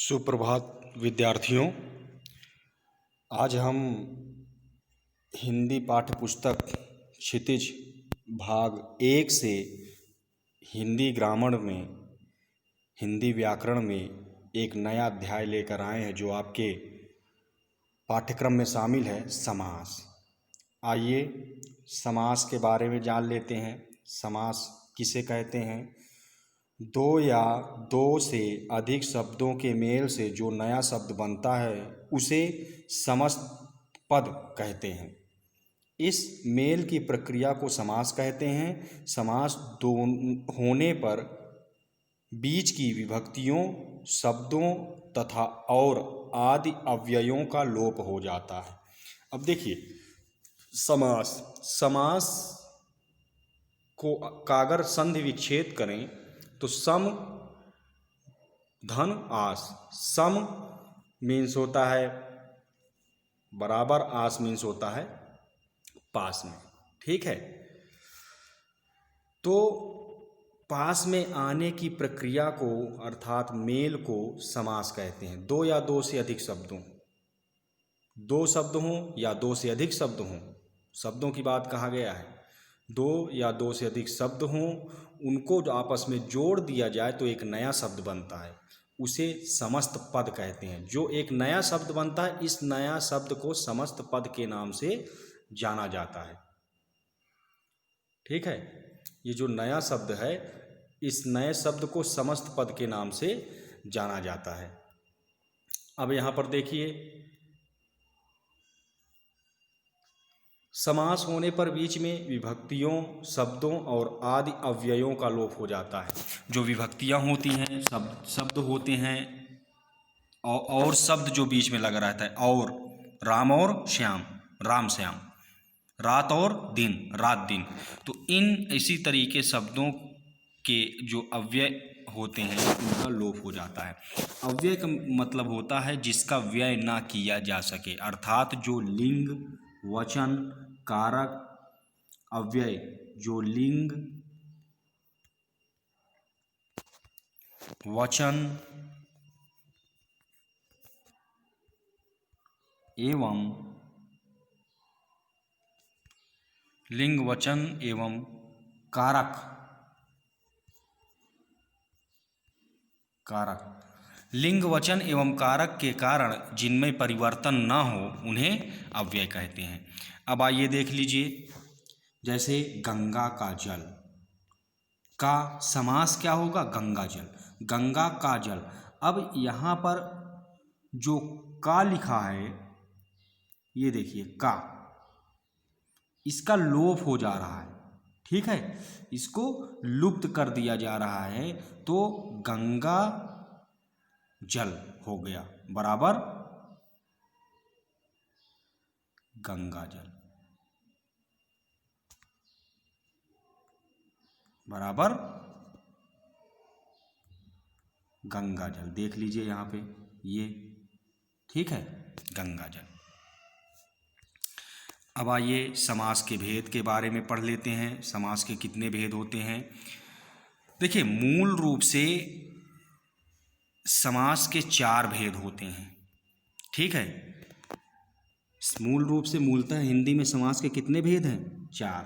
सुप्रभात विद्यार्थियों। आज हम हिंदी पाठ्य पुस्तक क्षितिज भाग 1 से हिंदी ग्रामर में, हिंदी व्याकरण में एक नया अध्याय लेकर आए हैं जो आपके पाठ्यक्रम में शामिल है, समास। आइए समास के बारे में जान लेते हैं। समास किसे कहते हैं? दो या दो से अधिक शब्दों के मेल से जो नया शब्द बनता है उसे समस्त पद कहते हैं। इस मेल की प्रक्रिया को समास कहते हैं। समास होने पर बीच की विभक्तियों, शब्दों तथा और आदि अव्ययों का लोप हो जाता है। अब देखिए, समास को का अगर संधि विच्छेद करें तो सम धन आस। सम मीन्स होता है बराबर, आस मीन्स होता है पास में। ठीक है, तो पास में आने की प्रक्रिया को अर्थात मेल को समास कहते हैं। दो या दो से अधिक शब्दों, दो शब्द हों या दो से अधिक शब्द हों, शब्दों की बात कहा गया है। दो या दो से अधिक शब्द हों, उनको जो आपस में जोड़ दिया जाए तो एक नया शब्द बनता है, उसे समस्त पद कहते हैं। जो एक नया शब्द बनता है, इस नया शब्द को समस्त पद के नाम से जाना जाता है। ठीक है, ये जो नया शब्द है, इस नए शब्द को समस्त पद के नाम से जाना जाता है। अब यहाँ पर देखिए, समास होने पर बीच में विभक्तियों, शब्दों और आदि अव्ययों का लोप हो जाता है। जो विभक्तियाँ होती हैं, शब्द होते हैं और शब्द जो बीच में लगा रहता है, और राम और श्याम, राम श्याम, रात और दिन, रात दिन, तो इन इसी तरीके शब्दों के जो अव्यय होते हैं उनका लोप हो जाता है। अव्यय का मतलब होता है जिसका व्यय ना किया जा सके, अर्थात जो लिंग, वचन, कारक, अव्यय, जो लिंग, वचन एवं लिंग, वचन एवं कारक लिंग, वचन एवं कारक के कारण जिनमें परिवर्तन न हो उन्हें अव्यय कहते हैं। अब आइए देख लीजिए, जैसे गंगा का जल का समास क्या होगा? गंगा जल, गंगा का जल। अब यहाँ पर जो का लिखा है, ये देखिए का, इसका लोप हो जा रहा है। ठीक है, इसको लुप्त कर दिया जा रहा है, तो गंगा जल हो गया बराबर गंगा जल, बराबर गंगा जल। देख लीजिए यहाँ पे ये, ठीक है, गंगा जल। अब आइए समास के भेद के बारे में पढ़ लेते हैं। समास के कितने भेद होते हैं? देखिए, मूल रूप से समास के 4 भेद होते हैं। ठीक है, मूल रूप से मूलतः हिंदी में समास के कितने भेद हैं? 4।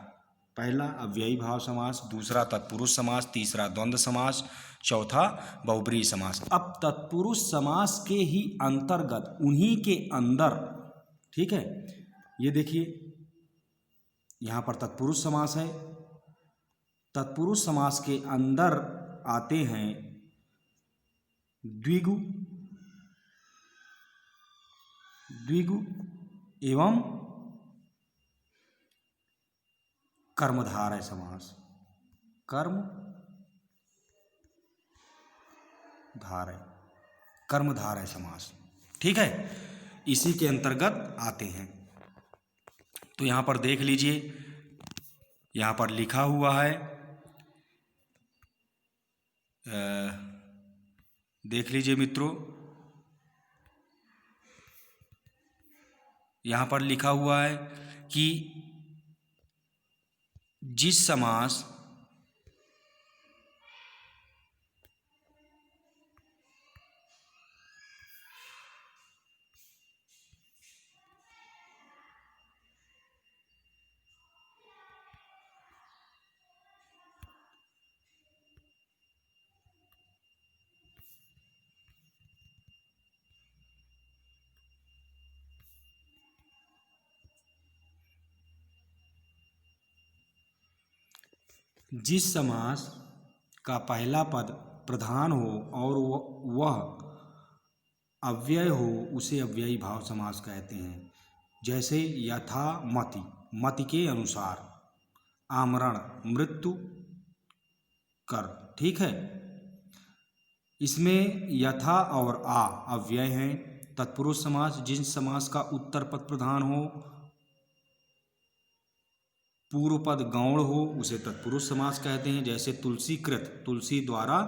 पहला अव्ययी भाव समास, दूसरा तत्पुरुष समास, तीसरा द्वंद्व समास, चौथा बहुब्रीहि समास। अब तत्पुरुष समास के ही अंतर्गत, उन्हीं के अंदर, ठीक है, ये देखिए यहाँ पर तत्पुरुष समास है। तत्पुरुष समास के अंदर आते हैं द्विगु, एवं कर्मधारय समास, कर्मधारय समास। ठीक है, इसी के अंतर्गत आते हैं। तो यहाँ पर देख लीजिए, यहाँ पर लिखा हुआ है, देख लीजिए मित्रों, यहाँ पर लिखा हुआ है कि जिस समास जिस समास का पहला पद प्रधान हो और वह अव्यय हो उसे अव्ययी भाव समास कहते हैं। जैसे यथा मति, मति के अनुसार, आमरण, मृत्यु कर। ठीक है, इसमें यथा और आ अव्यय हैं। तत्पुरुष समास, जिस समास का उत्तर पद प्रधान हो, पूर्व पद गौण हो, उसे तत्पुरुष समास कहते हैं। जैसे तुलसी कृत, तुलसी द्वारा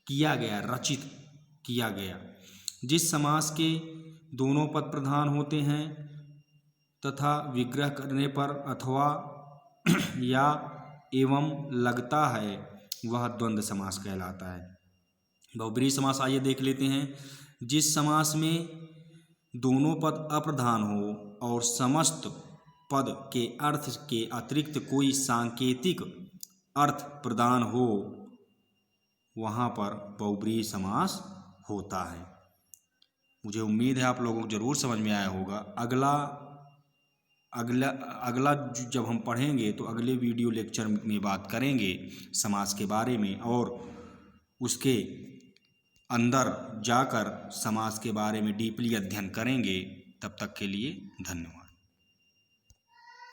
किया गया, रचित किया गया। जिस समास के दोनों पद प्रधान होते हैं तथा विग्रह करने पर अथवा या एवं लगता है वह द्वंद्व समास कहलाता है। बहुब्रीहि समास आइए देख लेते हैं। जिस समास में दोनों पद अप्रधान हो और समस्त पद के अर्थ के अतिरिक्त कोई सांकेतिक अर्थ प्रदान हो, वहाँ पर बहुब्रीहि समास होता है। मुझे उम्मीद है आप लोगों को ज़रूर समझ में आया होगा। अगला जब हम पढ़ेंगे तो अगले वीडियो लेक्चर में बात करेंगे समास के बारे में और उसके अंदर जाकर समास के बारे में डीपली अध्ययन करेंगे। तब तक के लिए धन्यवाद।